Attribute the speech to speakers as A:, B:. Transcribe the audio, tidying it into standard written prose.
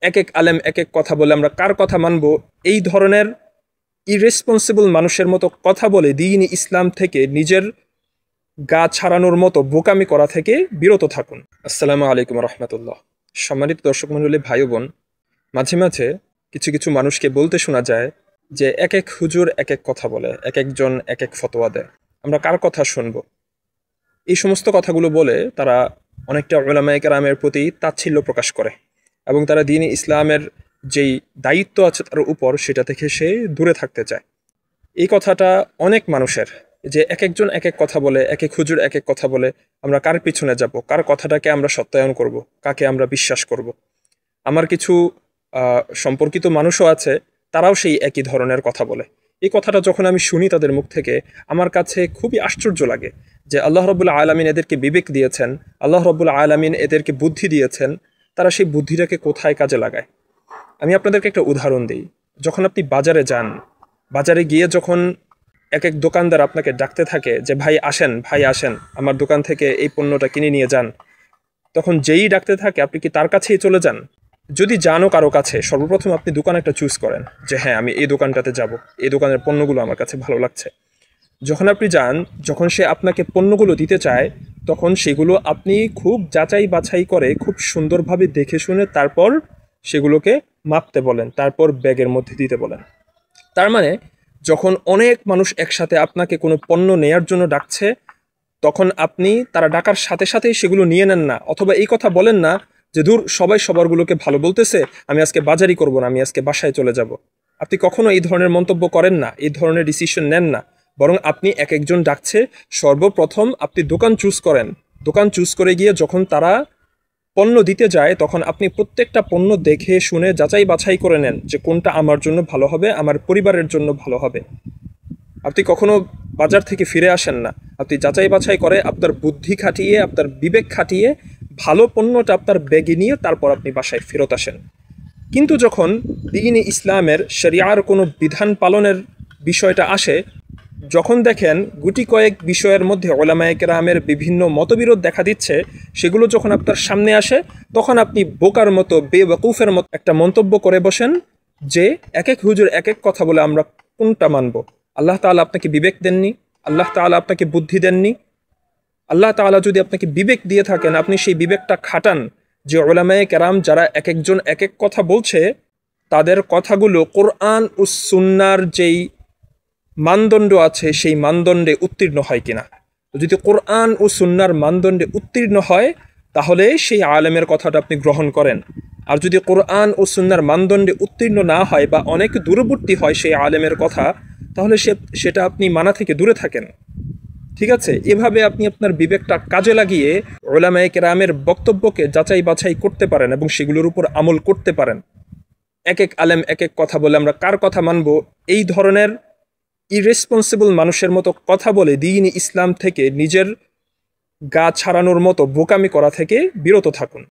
A: এক এক আলেম এক এক কথা বলে আমরা কার কথা মানব, এই ধরনের ইরেসপন্সিবল মানুষের মতো কথা বলে দ্বীন ইসলাম থেকে নিজের গা ছাড়ানোর মতো বোকামি করা থেকে বিরত থাকুন। আসসালামু আলাইকুম রহমতুল্লাহ। সম্মানিত দর্শক মণ্ডলী, ভাই বোন, মাঝে মাঝে কিছু কিছু মানুষকে বলতে শোনা যায় যে এক এক হুজুর এক এক কথা বলে, এক একজন এক এক ফতোয়া দেয়, আমরা কার কথা শুনব? এই সমস্ত কথাগুলো বলে তারা অনেকটা উলামায়ে কেরামের প্রতি তাচ্ছিল্য প্রকাশ করে এবং তারা দ্বীন ইসলামের যেই দায়িত্ব আছে তার উপর সেটা থেকে সে দূরে থাকতে চায়। এই কথাটা অনেক মানুষের, যে এক একজন এক এক কথা বলে, এক এক হুজুর এক এক কথা বলে, আমরা কার পিছনে যাব, কার কথাটাকে আমরা সত্যায়ন করব, কাকে আমরা বিশ্বাস করব। আমার কিছু সম্পর্কিত মানুষও আছে, তারাও সেই একই ধরনের কথা বলে। এই কথাটা যখন আমি শুনি তাদের মুখ থেকে, আমার কাছে খুবই আশ্চর্য লাগে যে আল্লাহ রাব্বুল আলামিন এদেরকে বিবেক দিয়েছেন, আল্লাহ রাব্বুল আলামিন এদেরকে বুদ্ধি দিয়েছেন, তারা সেই বুদ্ধিটাকে কোথায় কাজে লাগায়। আমি আপনাদেরকে একটা উদাহরণ দিই। যখন আপনি বাজারে যান, বাজারে গিয়ে যখন এক এক দোকানদার আপনাকে ডাকতে থাকে যে ভাই আসেন, ভাই আসেন, আমার দোকান থেকে এই পণ্যটা কিনে নিয়ে যান, তখন যেই ডাকতে থাকে আপনি কি তার কাছেই চলে যান? যদি যানও কারো কাছে, সর্বপ্রথম আপনি দোকান একটা চুজ করেন যে হ্যাঁ আমি এই দোকানটাতে যাব, এই দোকানের পণ্যগুলো আমার কাছে ভালো লাগছে। যখন আপনি যান, যখন সে আপনাকে পণ্যগুলো দিতে চায়, তখন সেগুলো আপনি খুব যাচাই বাছাই করে খুব সুন্দরভাবে দেখে শুনে তারপর সেগুলোকে মাপতে বলেন, তারপর ব্যাগের মধ্যে দিতে বলেন। তার মানে যখন অনেক মানুষ একসাথে আপনাকে কোনো পণ্য নেয়ার জন্য ডাকছে, তখন আপনি তারা ডাকার সাথে সাথেই সেগুলো নিয়ে নেন না, অথবা এই কথা বলেন না যে দূর সবাই সবারগুলোকে ভালো বলতেছে, আমি আজকে বাজারই করব না, আমি আজকে বাসায় চলে যাব। আপনি কখনো এই ধরনের মন্তব্য করেন না, এই ধরনের ডিসিশন নেন না, বরং আপনি এক একজন ডাকছে, সর্বপ্রথম আপনি দোকান চুজ করেন। দোকান চুজ করে গিয়ে যখন তারা পণ্য দিতে যায়, তখন আপনি প্রত্যেকটা পণ্য দেখে শুনে যাচাই বাছাই করে নেন যে কোনটা আমার জন্য ভালো হবে, আমার পরিবারের জন্য ভালো হবে। আপনি কখনো বাজার থেকে ফিরে আসেন না, আপনি যাচাই বাছাই করে আপনার বুদ্ধি খাটিয়ে, আপনার বিবেক খাটিয়ে ভালো পণ্যটা আপনার ব্যাগে নিয়ে তারপর আপনি বাসায় ফেরত আসেন। কিন্তু যখন দ্বীন ইসলামের শরিয়ার কোনো বিধান পালনের বিষয়টা আসে, যখন দেখেন গুটি কয়েক বিষয়ের মধ্যে উলামায়ে কেরামের বিভিন্ন মতবিরোধ দেখা দিচ্ছে, সেগুলো যখন আপনার সামনে আসে, তখন আপনি বোকার মতো, বেওয়াকুফের মতো একটা মন্তব্য করে বসেন যে এক এক হুজুর এক এক কথা বলে আমরা কোনটা মানব। আল্লাহ তাআলা আপনাকে বিবেক দেননি, আল্লাহ তাআলা আপনাকে বুদ্ধি দেননি। আল্লাহ তাআলা যদি আপনাকে বিবেক দিয়ে থাকেন, আপনি সেই বিবেকটা খাটান যে উলামায়ে কেরাম যারা এক একজন এক এক কথা বলছে, তাদের কথাগুলো কোরআন ও সুন্নাহর যেই মানদণ্ড আছে সেই মানদণ্ডে উত্তীর্ণ হয় কিনা। যদি কোরআন ও সুন্নাহর মানদণ্ডে উত্তীর্ণ হয়, তাহলে সেই আলেমের কথাটা আপনি গ্রহণ করেন। আর যদি কোরআন ও সুন্নাহর মানদণ্ডে উত্তীর্ণ না হয় বা অনেক দূরবর্তী হয় সেই আলেমের কথা, তাহলে সেটা আপনি মানা থেকে দূরে থাকেন। ঠিক আছে? এভাবে আপনি আপনার বিবেকটা কাজে লাগিয়ে উলামায়ে কেরামের বক্তব্যকে যাচাই বাছাই করতে পারেন এবং সেগুলোর উপর আমল করতে পারেন। এক এক আলেম এক এক কথা বলে আমরা কার কথা মানব, এই ধরনের ইরেসপন্সিবল মানুষের মতো কথা বলে দ্বীন ইসলাম থেকে নিজের গা ছাড়ানোর মতো বোকামি করা থেকে বিরত থাকুন।